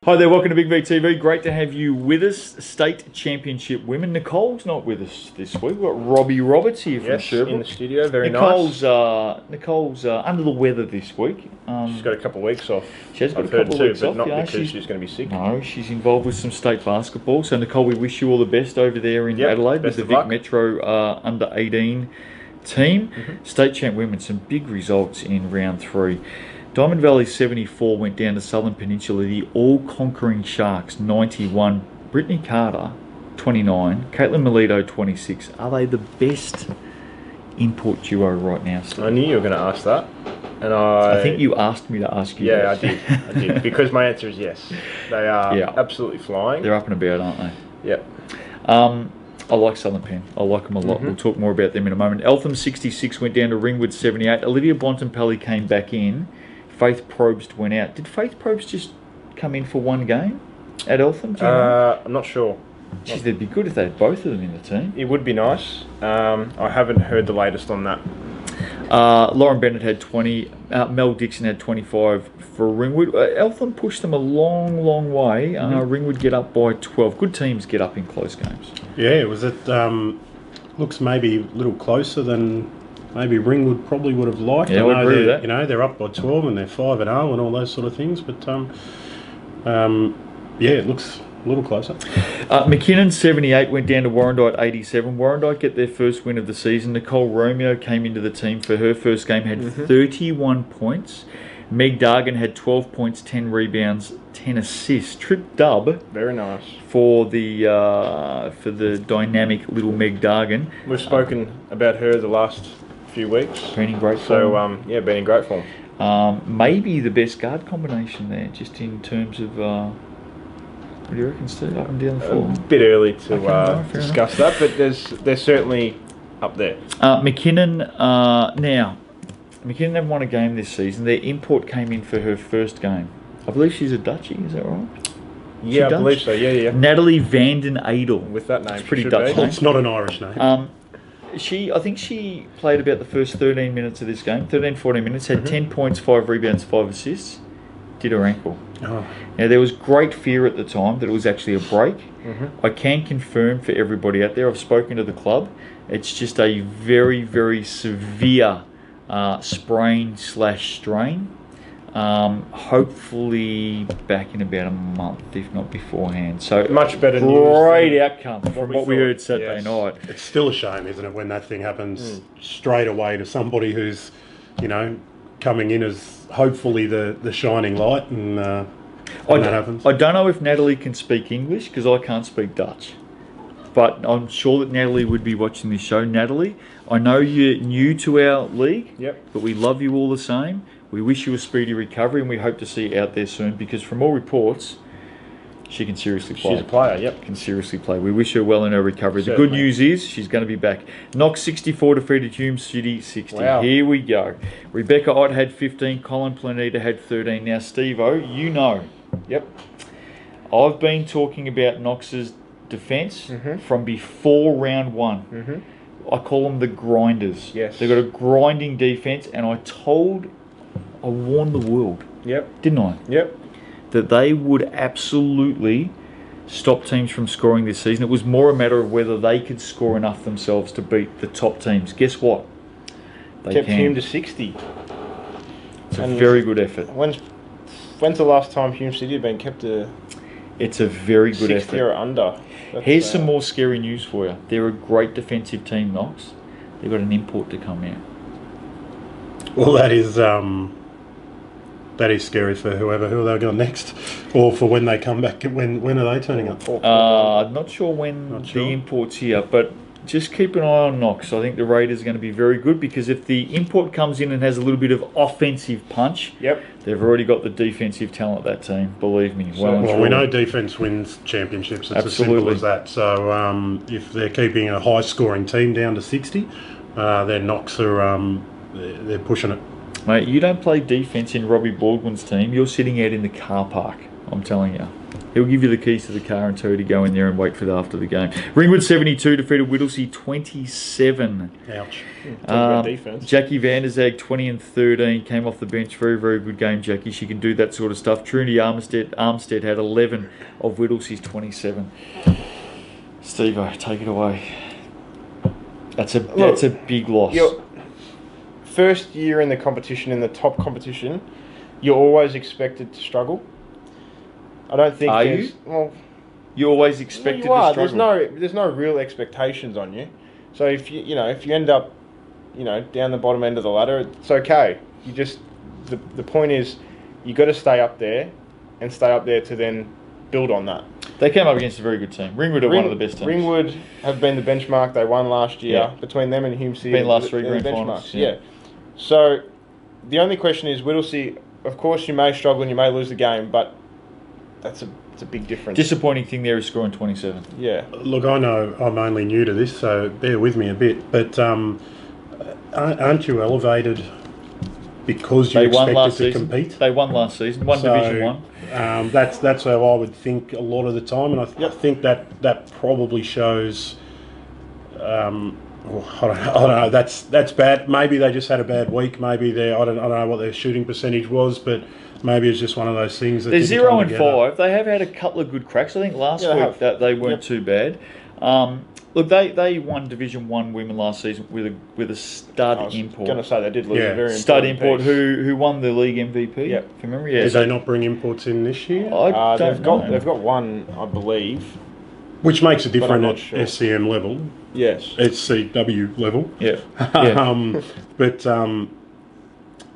Hi there, welcome to Big V TV. Great to have you with us. State Championship women. Nicole's not with us this week. We've got Robbie Roberts here from Sherbrooke. In the studio, very nice. Nicole's under the weather this week. She's got a couple of weeks off. She has got a couple of weeks off, but not because she's going to be sick. No, she's involved with some state basketball. So Nicole, we wish you all the best over there in Adelaide with the Vic Metro under 18 team. State Champ women, some big results in round 3. Diamond Valley 74 went down to Southern Peninsula. The all-conquering Sharks 91. Brittany Carter 29. Caitlin Melito 26. Are they the best import duo right now, Steve? I knew you were going to ask that, and I think you asked me to ask you. Yeah, that. I did because my answer is yes. They are absolutely flying. They're up and about, aren't they? Yep. I like Southern Pen. I like them a lot. We'll talk more about them in a moment. Eltham 66 went down to Ringwood 78. Olivia Bontempelli came back in. Faith Probst went out. Did Faith Probst just come in for one game at Eltham? Do you know? I'm not sure. Geez, they'd be good if they had both of them in the team. It would be nice. I haven't heard the latest on that. Lauren Bennett had 20. Mel Dixon had 25 for Ringwood. Eltham pushed them a long, long way. Ringwood get up by 12. Good teams get up in close games. Yeah, was it? Looks maybe a little closer than maybe Ringwood probably would have liked. Yeah, I agree with that. You know, they're up by 12 and they're 5-0 and all those sort of things. But yeah, it looks a little closer. McKinnon 78 went down to Warrandyte 87. Warrandyte get their first win of the season. Nicole Romeo came into the team for her first game, had 31 points. Meg Dargan had 12 points, 10 rebounds, 10 assists. Trip dub. Very nice. For the dynamic little Meg Dargan. We've spoken about her the last few weeks. Been in great form. So, yeah, been in great form. Maybe the best guard combination there, just in terms of... what do you reckon, Steve? Up and down the floor? A bit early to discuss that, but they're certainly up there. McKinnon, now, McKinnon haven't won a game this season. Their import came in for her first game. I believe she's a Dutchie, is that right? Yeah, I believe so, yeah. Natalie Vanden Adel. With that name, it's pretty Dutch name. It's not an Irish name. I think she played about the first 13 minutes of this game, 13-14 minutes, had 10 points, 5 rebounds, 5 assists, did her ankle. Oh. Now, there was great fear at the time that it was actually a break. I can confirm for everybody out there, I've spoken to the club, it's just a very, very severe sprain/strain. Hopefully back in about a month, if not beforehand. So much better news. Great outcome from what we heard Saturday night. It's still a shame, isn't it, when that thing happens straight away to somebody who's, you know, coming in as hopefully the shining light, and when that happens. I don't know if Natalie can speak English because I can't speak Dutch. But I'm sure that Natalie would be watching this show. Natalie, I know you're new to our league, but we love you all the same. We wish you a speedy recovery, and we hope to see you out there soon, because from all reports, she can seriously play. She's a player, Can seriously play. We wish her well in her recovery. Certainly. The good news is she's going to be back. Knox 64 defeated Hume City 60. Wow. Here we go. Rebecca Ott had 15. Colin Planeta had 13. Now, Steve-O, you know. I've been talking about Knox's defence from before round 1. I call them the grinders. Yes. They've got a grinding defence, and I warned the world. Didn't I? That they would absolutely stop teams from scoring this season. It was more a matter of whether they could score enough themselves to beat the top teams. Guess what? They kept can. Hume to 60. It's a very good effort. When's the last time Hume City have been kept to... It's a very good 60 effort. or under. Here's some more scary news for you. They're a great defensive team, Knox. They've got an import to come out. Well, that is scary for who they're going next, or for when they come back. When are they turning up? Not sure when the import's here, but just keep an eye on Knox. I think the Raiders are going to be very good, because if the import comes in and has a little bit of offensive punch, they've already got the defensive talent, that team, believe me. Well, we know defence wins championships. It's as simple as that. So if they're keeping a high-scoring team down to 60, then Knox are they're pushing it. Mate, you don't play defence in Robbie Baldwin's team. You're sitting out in the car park. I'm telling you. He'll give you the keys to the car and tell you to go in there and wait for the after the game. Ringwood 72 defeated Whittlesea 27. Ouch. Talk about defense. Jackie Van der Zag 20 and 13 came off the bench. Very, very good game, Jackie. She can do that sort of stuff. Trinity Armstead had 11 of Whittlesea's 27. Steve-O, take it away. That's a big loss. Your first year in the competition, in the top competition, you're always expected to struggle. I don't think. Are you? Well, you always expected you are. to struggle. There's no real expectations on you. So if you end up, down the bottom end of the ladder, it's okay. You just the point is, you got to stay up there, and stay up there to then build on that. They came up against a very good team. Ringwood are one of the best teams. Ringwood have been the benchmark. They won last year. Yeah. Between them and Hume City. Been last three they're grand the finals. benchmarks. Yeah. So the only question is, Whittlesea. Of course, you may struggle and you may lose the game, but it's a big difference. Disappointing thing there is scoring 27. Yeah. Look, I know I'm only new to this, so bear with me a bit. But aren't you elevated because you expected to compete? They won last season. Division 1. That's how I would think a lot of the time, and I think that probably shows. I don't know. That's bad. Maybe they just had a bad week. Maybe I don't know what their shooting percentage was, but maybe it's just one of those things that they're didn't 0 come and together. 5. They have had a couple of good cracks. I think last week that they weren't too bad. Look, they won Division 1 women last season with a stud import. I was going to say they did lose a very stud important import piece. who won the league MVP. Yep. From memory. Yeah. Did they not bring imports in this year? I don't know. They've got one, I believe. Which makes it different at sure. SCM level. Yes. SCW level. Yeah. But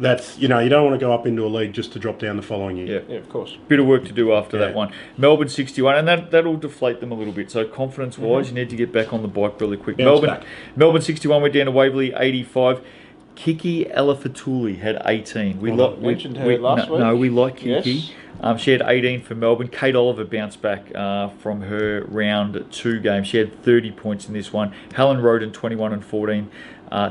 that's, you don't want to go up into a league just to drop down the following year. Yeah, of course. Bit of work to do after that one. Melbourne 61, and that'll deflate them a little bit. So confidence-wise, you need to get back on the bike really quick. Melbourne 61 went down to Waverley 85. Kiki Elafatuli had 18. We mentioned her last week. No, we like Kiki. Yes. She had 18 for Melbourne. Kate Oliver bounced back from her round 2 game. She had 30 points in this one. Helen Roden 21 and 14.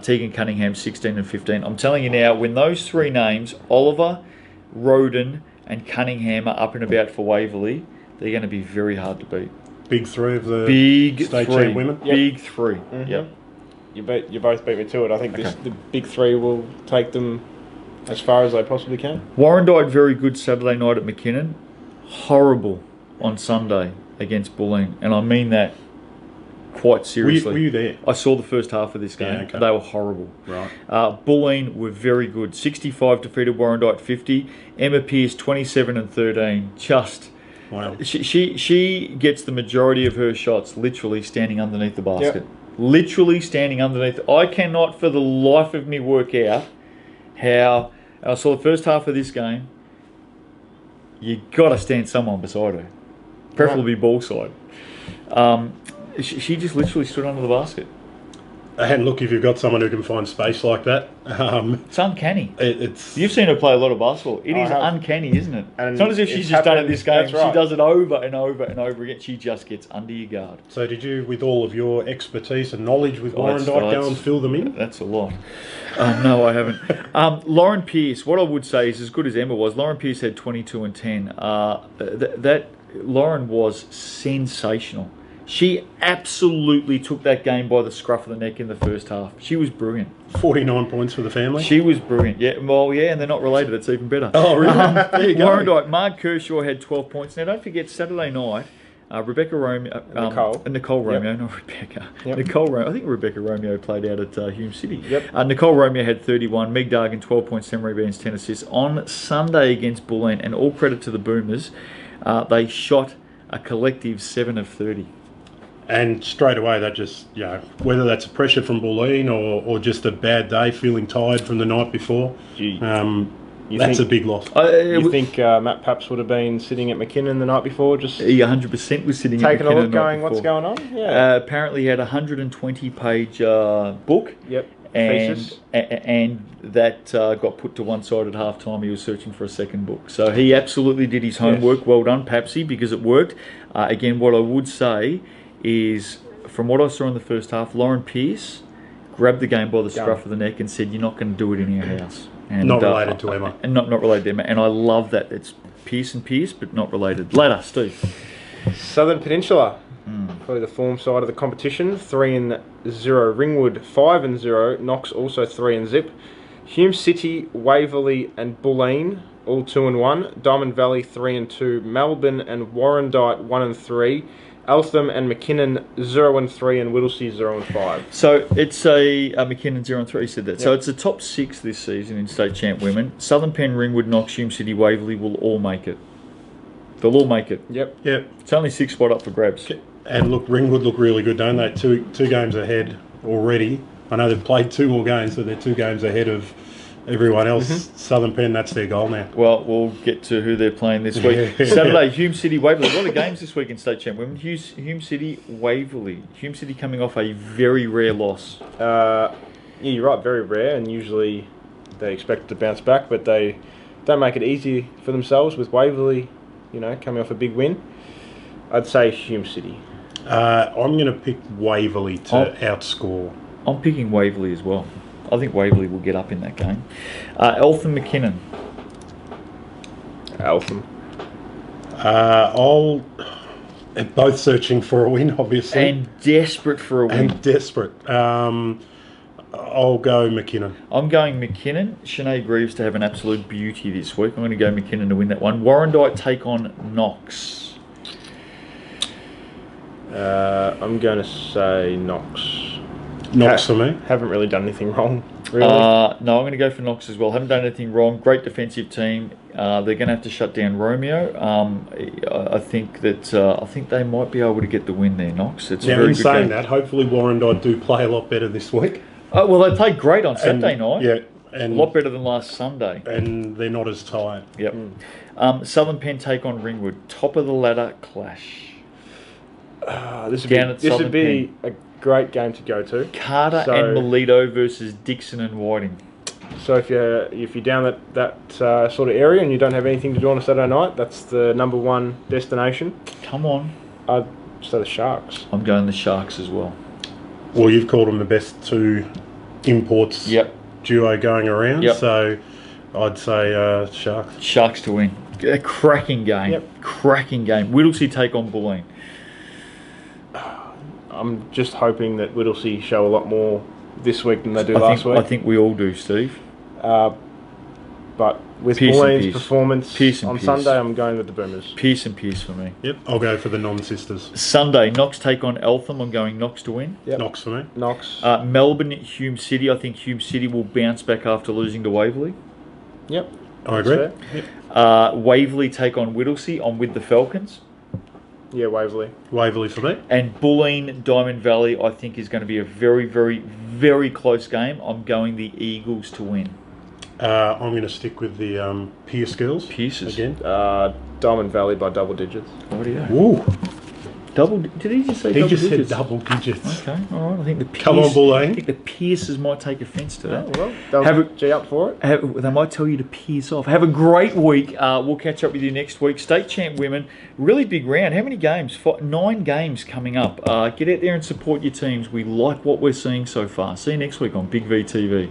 Tegan Cunningham 16 and 15. I'm telling you now, when those 3 names, Oliver, Roden and Cunningham, are up and about for Waverley, they're going to be very hard to beat. Big 3 of the state three. champ women? Big 3. Mm-hmm. Yep. You both beat me to it. I think the big 3 will take them as far as they possibly can. Warrandyte very good Saturday night at McKinnon. Horrible on Sunday against Bulleen. And I mean that quite seriously. Were you there? I saw the first half of this game. Yeah, okay. They were horrible. Right. Bulleen were very good. 65 defeated Warrandyte 50. Emma Pearce 27 and 13. Just... Wow. She gets the majority of her shots literally standing underneath the basket. Yep. Literally standing underneath. I cannot for the life of me work out how... I saw the first half of this game. You got to stand someone beside her. Preferably ball side. She just literally stood under the basket. And look, if you've got someone who can find space like that, it's uncanny. It's You've seen her play a lot of basketball. It is uncanny, isn't it? And it's not as if she's just done it this game. That's right. She does it over and over and over again. She just gets under your guard. So did you, with all of your expertise and knowledge with Warrandyte, go and fill them in? That's a lot. No, I haven't. Lauren Pearce, what I would say is, as good as Emma was, Lauren Pearce had 22 and 10. Lauren was sensational. She absolutely took that game by the scruff of the neck in the first half. She was brilliant. 49 points for the family. She was brilliant. Yeah, well, yeah, and they're not related. It's even better. Oh, really? There you go. Warrandyte, Mark Kershaw had 12 points. Now, don't forget, Saturday night, Nicole Romeo, not Rebecca. Yep. Nicole Romeo. I think Rebecca Romeo played out at Hume City. Yep. Nicole Romeo had 31. Meg Dargan, 12 points, 10 rebounds, 10 assists on Sunday against Bulleen. And all credit to the Boomers. They shot a collective 7 of 30. And straight away, that just, whether that's a pressure from Bulleen or just a bad day, feeling tired from the night before, that's a big loss. You think Matt Paps would have been sitting at McKinnon the night before? Just he 100% was sitting taking at McKinnon a look, going, what's going on? Yeah. Apparently, he had a 120-page book. Yep. And that got put to one side at halftime. He was searching for a second book. So he absolutely did his homework. Yes. Well done, Papsy, because it worked. Again, what I would say is, from what I saw in the first half, Lauren Pearce grabbed the game by the scruff of the neck and said, "You're not going to do it in our house." And, not related to Emma. And not related to Emma. And I love that. Pearce, but not related. Ladder, Steve. Southern Peninsula. Probably the form side of the competition. 3-0 Ringwood, 5-0 Knox, also 3-0. Hume City, Waverley and Bulleen, all 2-1. Diamond Valley 3-2. Melbourne and Warrandyte 1-3. Eltham and McKinnon 0-3, and Whittlesea 0-5. So it's a McKinnon 0-3 said that. Yep. So it's the top 6 this season in state champ women. Southern Pen, Ringwood, Knox, Hume City, Waverley will all make it. They'll all make it. Yep. It's only 6 spot up for grabs. And look, Ringwood look really good, don't they? Two games ahead already. I know they've played 2 more games, but they're 2 games ahead of everyone else. Southern Pen, that's their goal now. Well, we'll get to who they're playing this week. Saturday, Hume City, Waverley. A lot of games this week in state champ women. Hume City, Waverley. Hume City coming off a very rare loss. Yeah, you're right, very rare, and usually they expect to bounce back, but they don't make it easy for themselves with Waverley, coming off a big win. I'd say Hume City. I'm going to pick Waverley to outscore. I'm picking Waverley as well. I think Waverley will get up in that game. Eltham McKinnon. Eltham. Both searching for a win, obviously. And desperate for a win. I'll go McKinnon. I'm going McKinnon. Sinead Greaves to have an absolute beauty this week. I'm going to go McKinnon to win that one. Warrandyte take on Knox. I'm going to say Knox. Knox for me. Haven't really done anything wrong, really. No, I'm going to go for Knox as well. Haven't done anything wrong. Great defensive team. They're going to have to shut down Romeo. I think they might be able to get the win there, Knox. It's a very good saying game. That, hopefully Warrandyte do play a lot better this week. Well, they played great on Saturday night. Yeah. And a lot better than last Sunday. And they're not as tired. Yep. Southern Pen take on Ringwood. Top of the ladder clash. This would be a great game to go to. Carter and Melito versus Dixon and Whiting. So if you're down that sort of area and you don't have anything to do on a Saturday night, that's the number 1 destination. Come on. I'd say the Sharks. I'm going the Sharks as well. Well, you've called them the best 2 imports duo going around. Yep. So I'd say Sharks. Sharks to win. A cracking game. Yep. Cracking game. Whittlesea take on Bulleen. I'm just hoping that Whittlesea show a lot more this week than they do last week. I think we all do, Steve. But with Bulleen's performance on Sunday, I'm going with the Boomers. Pearce and Pearce for me. Yep, I'll go for the non-sisters. Sunday, Knox take on Eltham. I'm going Knox to win. Yep. Knox for me. Knox. Melbourne, Hume City. I think Hume City will bounce back after losing to Waverley. Yep. I agree. Yep. Waverley take on Whittlesea. I'm with the Falcons. Yeah, Waverley. Waverley for me. And Bulleen, Diamond Valley, I think is going to be a very, very, very close game. I'm going the Eagles to win. I'm going to stick with the Pearce girls. Pearces. Again. Diamond Valley by double digits. What do you? Ooh. Did he just say double digits? He just said double digits. Okay, all right. I think the Come on, Bulleen. I think the Pearces might take offence to that. Oh, well, they'll G up for it. They might tell you to pierce off. Have a great week. We'll catch up with you next week. State champ women, really big round. How many games? 9 games coming up. Get out there and support your teams. We like what we're seeing so far. See you next week on Big V TV.